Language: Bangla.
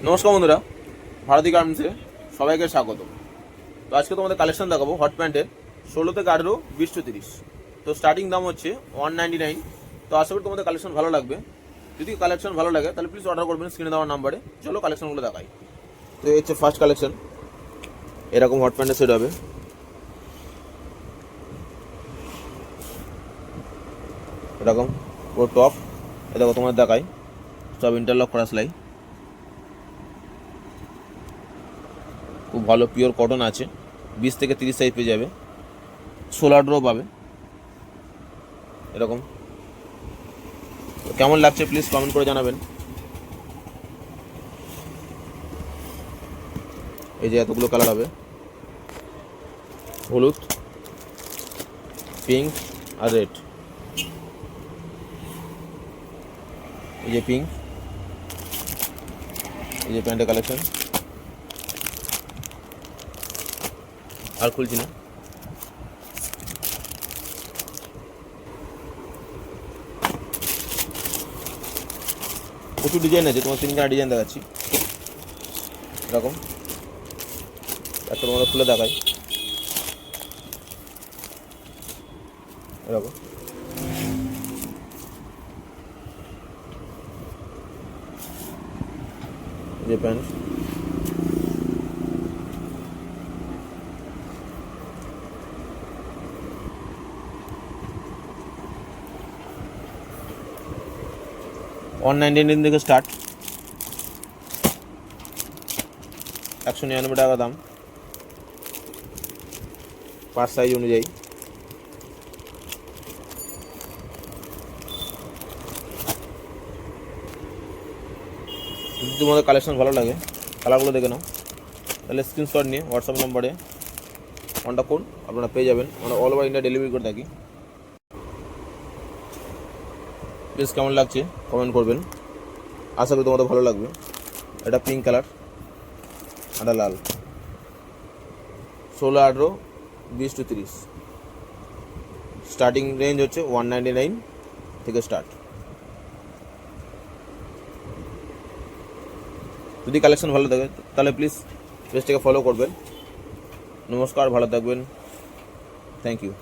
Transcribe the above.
নমস্কার বন্ধুরা, ভারতী গার্মেন্টসে সবাইকে স্বাগত। তো আজকে তোমাদের কালেকশন দেখাবো হট প্যান্টের 16 থেকে 18, 20 to 30। তো স্টার্টিং দাম হচ্ছে 199। তো আশা করি তোমাদের কালেকশন ভালো লাগবে। যদি কালেকশন ভালো লাগে তাহলে প্লিজ অর্ডার করবেন স্ক্রিনে দেওয়ার নাম্বারে। চলো কালেকশনগুলো দেখাই। তো এই হচ্ছে ফার্স্ট কালেকশন, এরকম হট প্যান্টের সেট হবে। এরকম পুরো টপ, এ দেখো তোমাদের দেখাই, সব ইন্টারলক করা সেলাই, খুব ভালো পিওর কটন আছে। 20 থেকে 30 সাইজ পেয়ে যাবে, 16 ড্র পাবে এরকম। কেমন লাগছে প্লিজ কমেন্ট করে জানাবেন। এই যে এতগুলো কালার হবে, হলুদ, পিঙ্ক আর রেড। এই যে পিঙ্ক, এই যে প্যান্টের কালেকশন, আর খুলছি না। প্রচুর ডিজাইন আছে, তোমার 3-4 ডিজাইন দেখাচ্ছি এরকম। একটা তোমাদের খুলে দেখাই, এরকম। যে প্যান্ট, $199 থেকে স্টার্ট, 199 টাকা দাম, 5 সাইজ অনুযায়ী। যদি তোমাদের কালেকশন ভালো লাগে, কালারগুলো দেখে নাও, তাহলে স্ক্রিনশট নিয়ে হোয়াটসঅ্যাপ নম্বরে কন্ট্যাক্ট করুন, আপনারা পেয়ে যাবেন। আমরা অল ওভার ইন্ডিয়া ডেলিভারি করে থাকি। প্লিজ কেমন লাগছে কমেন্ট করবেন, আশা করি তোমাদের ভালো লাগবে। এটা পিঙ্ক কালার, এটা লাল। 16, 18, 20 to 30। স্টার্টিং রেঞ্জ হচ্ছে 199 থেকে স্টার্ট। যদি কালেকশন ভালো থাকে তাহলে প্লিজ পেজটাকে ফলো করবেন। নমস্কার, ভালো থাকবেন, থ্যাংক ইউ।